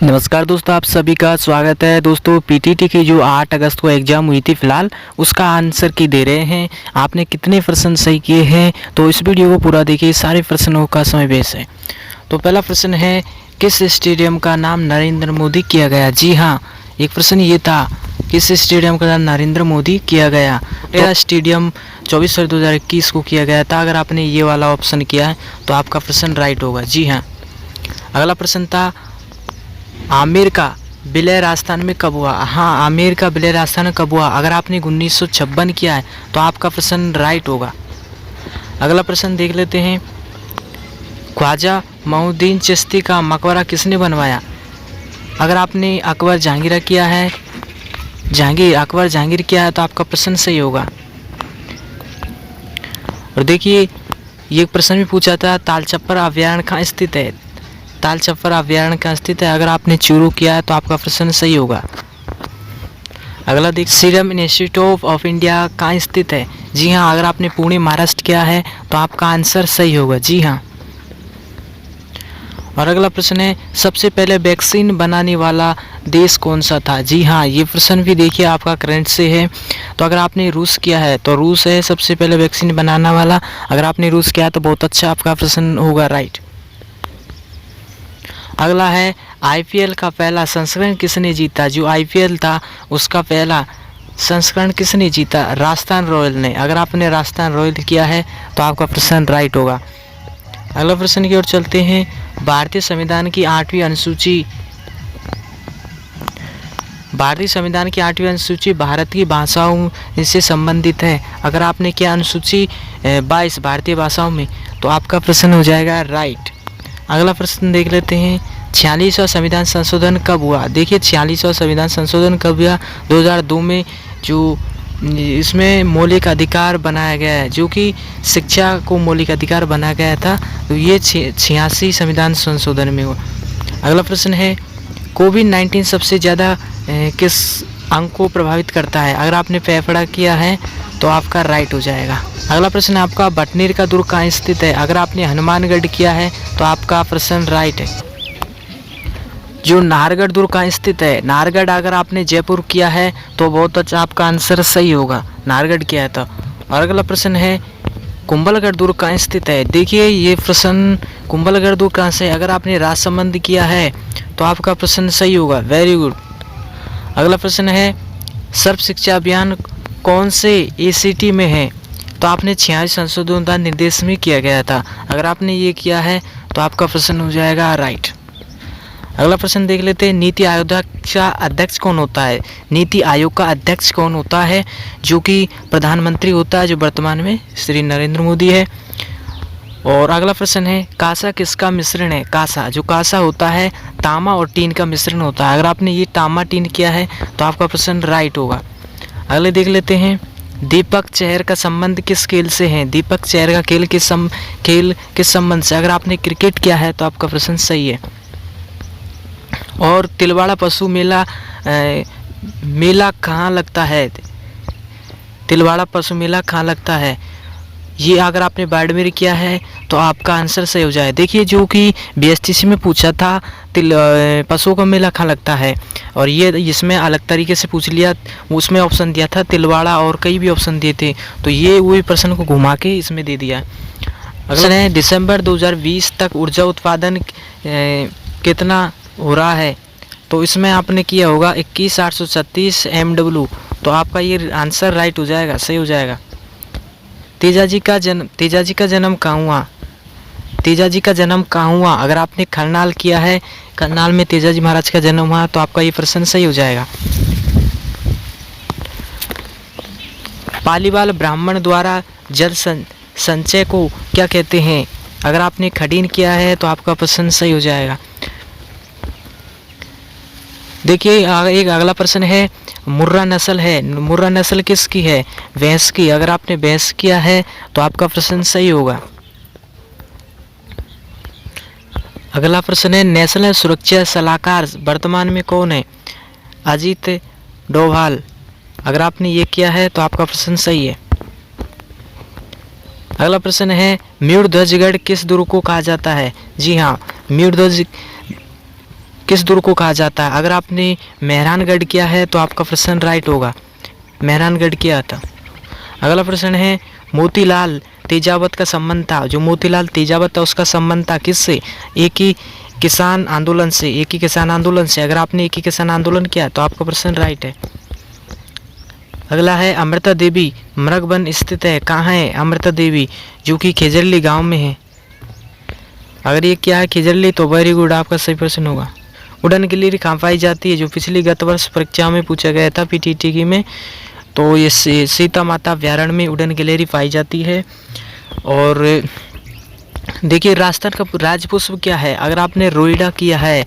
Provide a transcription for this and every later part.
नमस्कार दोस्तों, आप सभी का स्वागत है। दोस्तों पीटीटी की जो 8 अगस्त को एग्ज़ाम हुई थी फ़िलहाल, उसका आंसर की दे रहे हैं। आपने कितने प्रश्न सही किए हैं, तो इस वीडियो को पूरा देखिए। सारे प्रश्नों का समय बेस है। तो पहला प्रश्न है, किस स्टेडियम का नाम नरेंद्र मोदी किया गया? जी हाँ, एक प्रश्न ये था, किस स्टेडियम का नाम नरेंद्र मोदी किया गया? तो स्टेडियम 24/2021 को किया गया था। अगर आपने ये वाला ऑप्शन किया है तो आपका प्रश्न राइट होगा। जी हाँ। अगला प्रश्न था, आमेर का विलय राजस्थान में कब हुआ? हाँ, आमेर का विलय राजस्थान में कब हुआ? अगर आपने 1956 किया है तो आपका प्रश्न राइट होगा। अगला प्रश्न देख लेते हैं, ख्वाजा मोइनुद्दीन चिश्ती का मकबरा किसने बनवाया? अगर आपने अकबर जहांगीर किया है किया है तो आपका प्रश्न सही होगा। और देखिए, ये प्रश्न भी पूछा था, तालचप्पर अभ्यारण्य कहाँ स्थित है? तालचप्पर अभ्यारण्य कहाँ स्थित है? अगर आपने चूरू किया है तो आपका प्रश्न सही होगा। अगला देख, सीरम इंस्टीट्यूट ऑफ इंडिया कहाँ स्थित है? जी हाँ, अगर आपने पुणे महाराष्ट्र किया है तो आपका आंसर सही होगा। जी हाँ। और अगला प्रश्न है, सबसे पहले वैक्सीन बनाने वाला देश कौन सा था? जी हाँ, ये प्रश्न भी देखिए आपका करंट से है। तो अगर आपने रूस किया है तो रूस है सबसे पहले वैक्सीन बनाने वाला। अगर आपने रूस किया तो बहुत अच्छा, आपका प्रश्न होगा राइट। अगला है, आईपीएल का पहला संस्करण किसने जीता? जो आईपीएल था उसका पहला संस्करण किसने जीता? राजस्थान रॉयल ने। अगर आपने राजस्थान रॉयल किया है तो आपका प्रश्न राइट होगा। अगला प्रश्न की ओर चलते हैं, भारतीय संविधान की 8वीं अनुसूची भारत की भाषाओं से संबंधित है। अगर आपने किया अनुसूची 22 भारतीय भाषाओं में तो आपका प्रश्न हो जाएगा राइट। अगला प्रश्न देख लेते हैं, 46वां संविधान संशोधन कब हुआ? देखिए, 46वां संविधान संशोधन कब हुआ? 2002 में। जो इसमें मौलिक अधिकार बनाया गया है, जो कि शिक्षा को मौलिक अधिकार बनाया गया था, तो ये 86 संविधान संशोधन में हुआ। अगला प्रश्न है, कोविड-19 सबसे ज़्यादा किस अंग को प्रभावित करता है? अगर आपने फेफड़ा किया है तो आपका राइट हो जाएगा। अगला प्रश्न आपका, बटनेर का दुर्ग कहाँ स्थित है? अगर आपने हनुमानगढ़ किया है तो आपका प्रश्न राइट है। जो नाहरगढ़ दुर्ग कहाँ स्थित है? नाहरगढ़ अगर आपने जयपुर किया है तो बहुत अच्छा, आपका आंसर सही होगा। नाहरगढ़ किया है तो। और अगला प्रश्न है, कुंभलगढ़ दुर्ग कहाँ स्थित है? देखिए, ये प्रश्न कुंभलगढ़ दुर्ग कहाँ से? अगर आपने राजसमंद किया है तो आपका प्रश्न सही होगा। Very good. अगला प्रश्न है, सर्व शिक्षा अभियान कौन से एसीटी में है? तो आपने 86 संशोधन का निर्देश में किया गया था। अगर आपने ये किया है तो आपका प्रश्न हो जाएगा राइट। अगला प्रश्न देख लेते हैं, नीति आयोग का अध्यक्ष कौन होता है? नीति आयोग का अध्यक्ष कौन होता है? जो कि प्रधानमंत्री होता है, जो वर्तमान में श्री नरेंद्र मोदी है। और अगला प्रश्न है, कासा किसका मिश्रण है? कासा, जो कासा होता है तांबा और टीन का मिश्रण होता है। अगर आपने ये तांबा टीन किया है तो आपका प्रश्न राइट होगा। अगले देख लेते हैं, दीपक चहर का संबंध किस खेल से है? दीपक चहर का खेल किस संबंध से? अगर आपने क्रिकेट किया है तो आपका प्रश्न सही है। और तिलवाड़ा पशु मेला कहाँ लगता है? तिलवाड़ा पशु मेला कहाँ लगता है? ये अगर आपने बाड़मेर किया है तो आपका आंसर सही हो जाए। देखिए, जो कि बीएसटीसी में पूछा था, पशुओं का मेला कहाँ लगता है, और ये इसमें अलग तरीके से पूछ लिया। उसमें ऑप्शन दिया था तिलवाड़ा और कई भी ऑप्शन दिए थे, तो ये वही प्रश्न को घुमा के इसमें दे दिया। अगला है, दिसंबर 2020 तक ऊर्जा उत्पादन कितना हो रहा है? तो इसमें आपने किया होगा 21,836 MW, तो आपका ये आंसर राइट हो जाएगा, सही हो जाएगा। तेजाजी का जन्म कहाँ हुआ? तेजाजी का जन्म कहाँ हुआ? अगर आपने करनाल किया है, करनाल में तेजाजी महाराज का जन्म हुआ, तो आपका ये प्रश्न सही हो जाएगा। पालीवाल ब्राह्मण द्वारा जल संचय को क्या कहते हैं? अगर आपने खडीन किया है तो आपका प्रश्न सही हो जाएगा। देखिए, एक अगला प्रश्न है, मुर्रा नस्ल है, मुर्रा नस्ल किसकी है? भैंस की। अगर आपने भैंस किया है तो आपका प्रश्न सही होगा। अगला प्रश्न है, नेशनल सुरक्षा सलाहकार वर्तमान में कौन है? अजीत डोभाल। अगर आपने ये किया है तो आपका प्रश्न सही है। अगला प्रश्न है, मयूर ध्वजगढ़ किस दुर्ग को कहा जाता है? जी हाँ, मयूर ध्वज किस दुर्ग को कहा जाता है? अगर आपने मेहरानगढ़ किया है तो आपका प्रश्न राइट होगा, मेहरानगढ़ किया था। अगला प्रश्न है मोतीलाल तेजावत का संबंध था, जो मोतीलाल तेजावत था उसका संबंध था किससे? एक ही किसान आंदोलन से, एक ही किसान आंदोलन से। अगर आपने एक ही किसान आंदोलन किया तो आपका प्रश्न राइट है। अगला है अमृता देवी मृगवन स्थित है, कहाँ है अमृता देवी? जो कि खेजरली गांव में है। अगर ये क्या है खेजरली तो वेरी गुड, आपका सही प्रश्न होगा। उड़न गिलहरी कहाँ पाई जाती है? जो पिछली गत वर्ष परीक्षा में पूछा गया था पीटीटी की में, तो ये सीता माता अभ्यारण्य में उड़न गिलहरी पाई जाती है। और देखिए राजस्थान का राज्य पुष्प क्या है? अगर आपने रोइडा किया है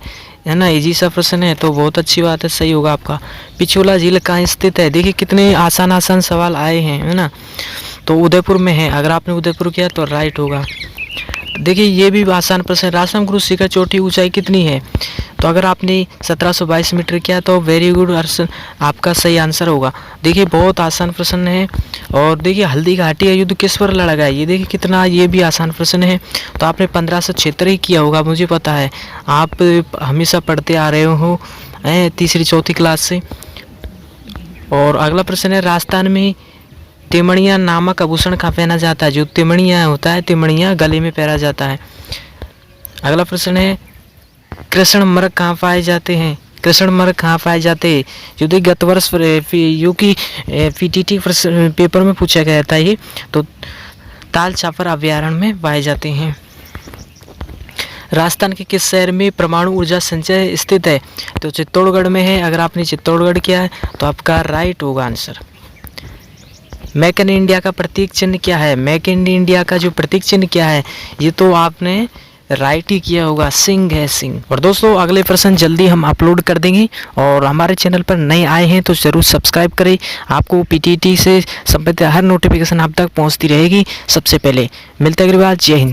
ना, इजी सा प्रश्न है तो बहुत अच्छी बात है, सही होगा आपका। पिछोला झील कहाँ स्थित है? देखिए कितने आसान आसान सवाल आए हैं, है ना। तो उदयपुर में है, अगर आपने उदयपुर किया तो राइट होगा। देखिए ये भी आसान प्रश्न है, राजस्थान गुरु शिखर चोटी ऊंचाई कितनी है? तो अगर आपने 1722 मीटर किया तो वेरी गुड, आपका सही आंसर होगा। देखिए बहुत आसान प्रश्न है। और देखिए हल्दी घाटी का युद्ध किस पर लड़ा गया? ये देखिए कितना, ये भी आसान प्रश्न है। तो आपने 1576 ही किया होगा, मुझे पता है, आप हमेशा पढ़ते आ रहे हो तीसरी चौथी क्लास से। और अगला प्रश्न है राजस्थान में तिमणिया नामक आभूषण कहाँ पहना जाता है? जो तिमणिया होता है, तिमणिया गले में पहना जाता है। अगला प्रश्न है कृष्ण मृग कहाँ पाए जाते हैं? कृष्ण मृग कहाँ पाए जाते हैं? जो गत वर्ष यू की पीटीटी पेपर में पूछा गया था ये, तो ताल छापर अभ्यारण्य में पाए जाते हैं। राजस्थान के किस शहर में परमाणु ऊर्जा संचय स्थित है? तो चित्तौड़गढ़ में है। अगर आपने चित्तौड़गढ़ किया है तो आपका राइट होगा आंसर। मेक इन इंडिया का प्रतीक चिन्ह क्या है? मेक इन इंडिया का जो प्रतीक चिन्ह क्या है? ये तो आपने राइट ही किया होगा, सिंह है, सिंह। और दोस्तों अगले प्रश्न जल्दी हम अपलोड कर देंगे, और हमारे चैनल पर नए आए हैं तो ज़रूर सब्सक्राइब करें। आपको पीटीटी से संबंधित हर नोटिफिकेशन आप तक पहुंचती रहेगी सबसे पहले। मिलते हैं अगली बार, जय हिंद।